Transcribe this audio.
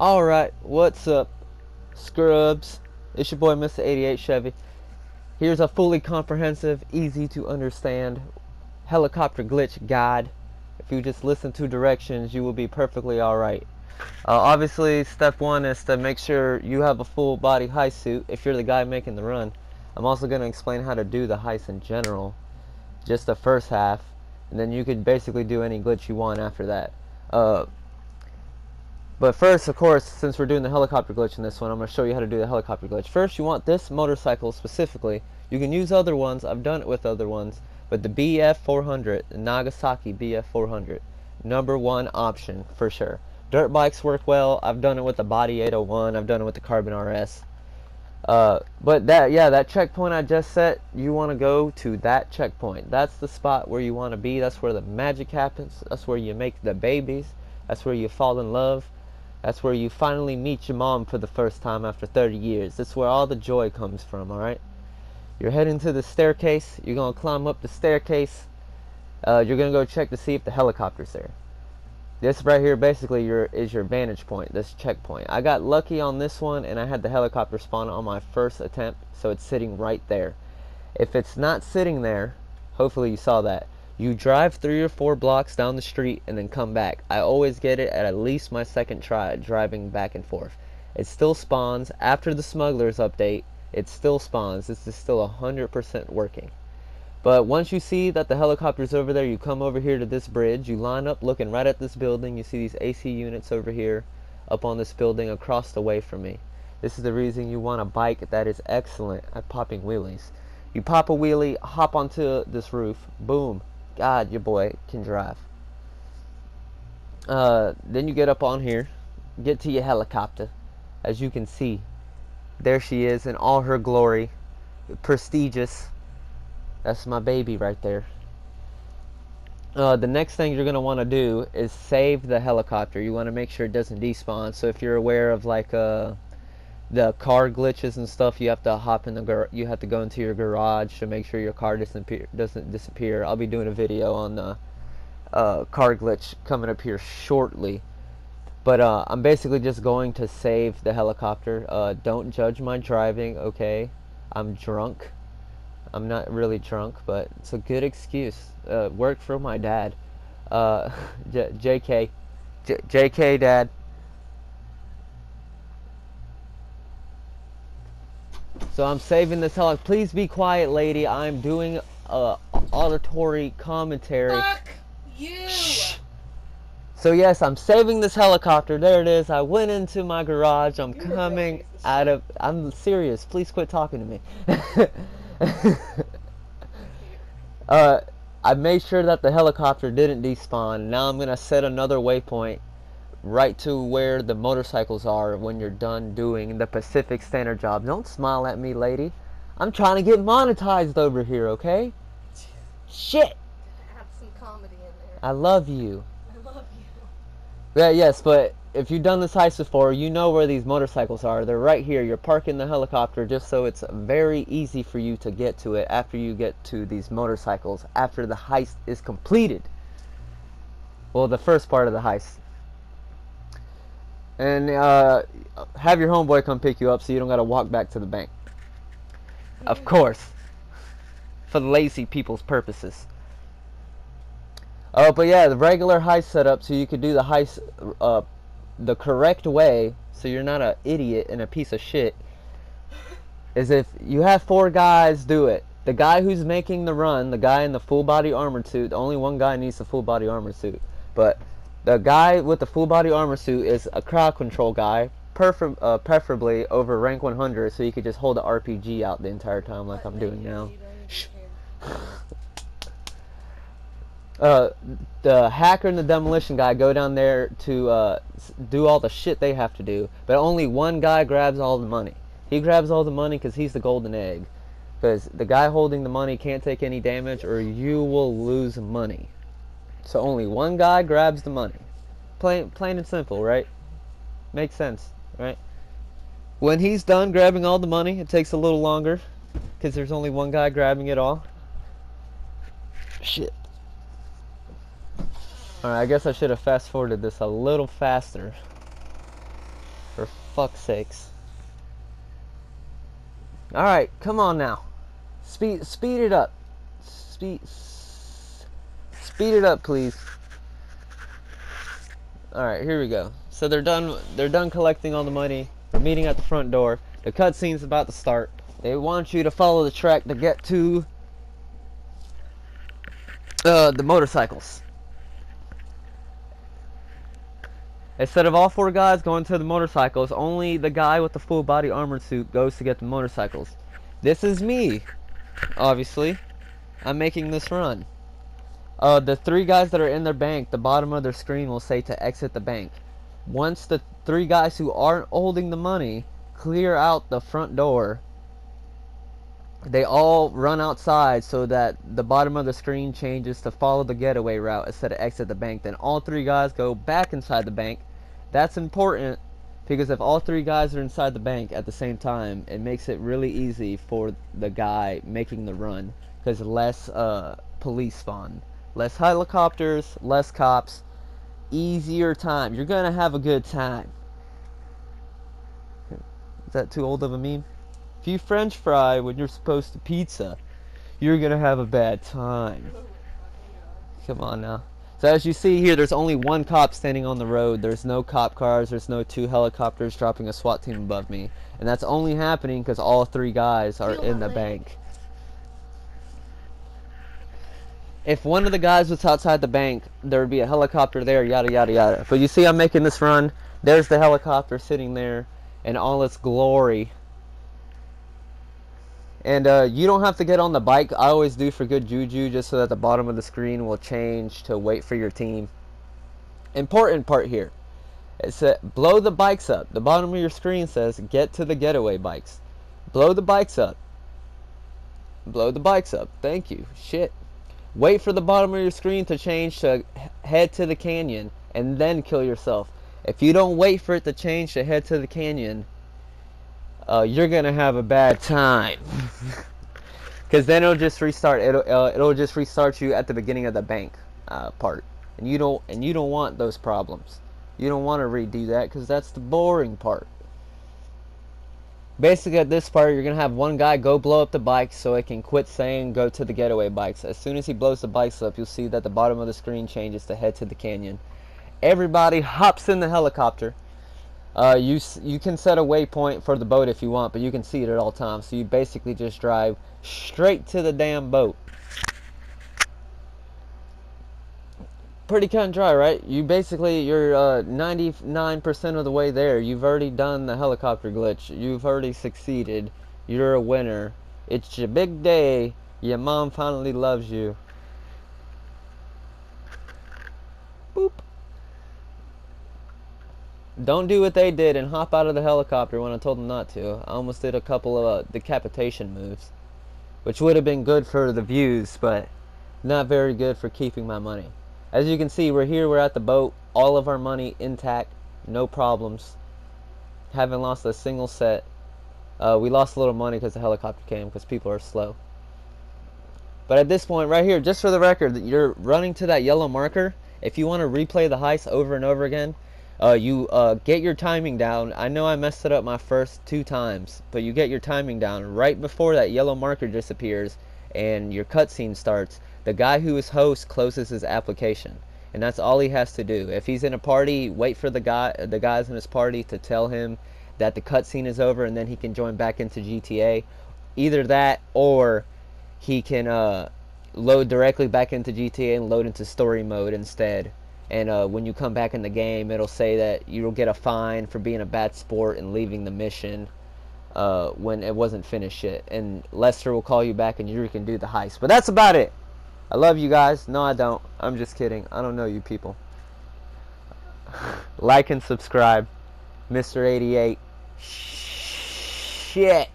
Alright, what's up, scrubs? It's your boy Mr. 88 Chevy. Here's a fully comprehensive, easy to understand helicopter glitch guide. If you just listen to directions, you will be perfectly alright. Obviously, step one is to make sure you have a full body heist suit if you're the guy making the run. I'm also going to explain how to do the heist in general, just the first half, and then you could basically do any glitch you want after that. But first, of course, since we're doing the helicopter glitch in this one, I'm going to show you how to do the helicopter glitch. First, you want this motorcycle specifically. You can use other ones. I've done it with other ones. But the BF400, the Nagasaki BF400, #1 option for sure. Dirt bikes work well. I've done it with the Body 801. I've done it with the Carbon RS. But that checkpoint I just set, you want to go to that checkpoint. That's the spot where you want to be. That's where the magic happens. That's where you make the babies. That's where you fall in love. That's where you finally meet your mom for the first time after 30 years. That's where all the joy comes from, alright? You're heading to the staircase. You're going to climb up the staircase. You're going to go check to see if the helicopter's there. This right here basically is your vantage point, this checkpoint. I got lucky on this one and I had the helicopter spawn on my first attempt, so it's sitting right there. If it's not sitting there, hopefully you saw that, you drive 3 or 4 blocks down the street and then come back. I always get it at least my second try driving back and forth. It still spawns after the Smugglers update. It still spawns. This is still 100% working. But once you see that the helicopter's over there, you come over here to this bridge. You line up looking right at this building. You see these AC units over here up on this building across the way from me. This is the reason you want a bike that is excellent at popping wheelies. You pop a wheelie, hop onto this roof, boom. God, your boy can drive. Then you get up on here, get to your helicopter. As you can see, there she is in all her glory, prestigious. That's my baby right there. The next thing you're going to want to do is save the helicopter. You want to make sure it doesn't despawn. So if you're aware of like the car glitches and stuff, you have to hop in you have to go into your garage to make sure your car doesn't disappear. I'll be doing a video on the car glitch coming up here shortly. But I'm basically just going to save the helicopter. Don't judge my driving, okay? I'm drunk. I'm not really drunk, but it's a good excuse. Work for my dad. JK, Dad. So I'm saving this helicopter. Please be quiet, lady. I'm doing auditory commentary. Fuck you! Shh. So yes, I'm saving this helicopter. There it is. I went into my garage. I'm coming out of... I'm serious. Please quit talking to me. I made sure that the helicopter didn't despawn. Now I'm gonna set another waypoint right to where the motorcycles are when you're done doing the Pacific Standard job. Don't smile at me, lady. I'm trying to get monetized over here, okay? Shit! Add some comedy in there. I love you. I love you. Yeah, yes, but if you've done this heist before, you know where these motorcycles are. They're right here. You're parking the helicopter just so it's very easy for you to get to it after you get to these motorcycles, after the heist is completed. Well, the first part of the heist. And have your homeboy come pick you up so you don't got to walk back to the bank. Of course. For the lazy people's purposes. But yeah, the regular heist setup, so you could do the heist the correct way, so you're not an idiot and a piece of shit, is if you have 4 guys do it. The guy who's making the run, the guy in the full body armor suit, only one guy needs the full body armor suit, but the guy with the full body armor suit is a crowd control guy, preferably over rank 100, so you could just hold the RPG out the entire time like I'm doing now. The hacker and the demolition guy go down there to do all the shit they have to do, but only one guy grabs all the money. He grabs all the money because he's the golden egg, because the guy holding the money can't take any damage or you will lose money. So only one guy grabs the money. Plain and simple, right? Makes sense, right? When he's done grabbing all the money, it takes a little longer because there's only one guy grabbing it all. Shit. Alright, I guess I should have fast forwarded this a little faster. For fuck's sakes. Alright, come on now. Speed it up. Speed it up, please. Alright, here we go. So they're done collecting all the money. We're meeting at the front door. The cutscene's about to start. They want you to follow the track to get to the motorcycles. Instead of all 4 guys going to the motorcycles, only the guy with the full body armored suit goes to get the motorcycles. This is me, obviously. I'm making this run. The 3 guys that are in their bank, the bottom of their screen will say to exit the bank. Once the 3 guys who aren't holding the money clear out the front door, they all run outside so that the bottom of the screen changes to follow the getaway route instead of exit the bank. Then all 3 guys go back inside the bank. That's important because if all 3 guys are inside the bank at the same time, it makes it really easy for the guy making the run because less police spawn. Less helicopters, less cops, easier time. You're gonna have a good time. Is that too old of a meme? If you French fry when you're supposed to pizza, you're gonna have a bad time. Come on now. So as you see here, there's only 1 cop standing on the road. There's no cop cars. There's no 2 helicopters dropping a SWAT team above me. And that's only happening because all 3 guys are in the bank. If one of the guys was outside the bank, there would be a helicopter there, yada yada yada. But you see I'm making this run. There's the helicopter sitting there in all its glory. And you don't have to get on the bike. I always do for good juju, just so that the bottom of the screen will change to wait for your team. Important part here. It said blow the bikes up. The bottom of your screen says get to the getaway bikes. Blow the bikes up. Blow the bikes up. Thank you. Shit. Wait for the bottom of your screen to change to head to the canyon and then kill yourself. If you don't wait for it to change to head to the canyon, you're gonna have a bad time. Because then it'll just restart. It'll just restart you at the beginning of the bank part, and you don't want those problems. You don't want to redo that because that's the boring part. Basically, at this part, you're going to have one guy go blow up the bikes so it can quit saying go to the getaway bikes. As soon as he blows the bikes up, you'll see that the bottom of the screen changes to head to the canyon. Everybody hops in the helicopter. You can set a waypoint for the boat if you want, but you can see it at all times. So you basically just drive straight to the damn boat. Pretty cut and dry, right? You're 99% of the way there. You've already done the helicopter glitch. You've already succeeded. You're a winner. It's your big day. Your mom finally loves you. Boop. Don't do what they did and hop out of the helicopter when I told them not to. I almost did a couple of decapitation moves, which would have been good for the views, but not very good for keeping my money. As you can see, we're here, we're at the boat, all of our money intact, no problems. Haven't lost a single set. We lost a little money because the helicopter came, because people are slow. But at this point, right here, just for the record, you're running to that yellow marker. If you want to replay the heist over and over again, you get your timing down. I know I messed it up my first 2 times, but you get your timing down right before that yellow marker disappears and your cutscene starts. The guy who is host closes his application, and that's all he has to do. If he's in a party, wait for the guys in his party to tell him that the cutscene is over, and then he can join back into GTA. Either that, or he can load directly back into GTA and load into story mode instead. And when you come back in the game, it'll say that you'll get a fine for being a bad sport and leaving the mission when it wasn't finished yet. And Lester will call you back and you can do the heist. But that's about it. I love you guys. No, I don't. I'm just kidding. I don't know you people. Like and subscribe. Mr. 88. Shit.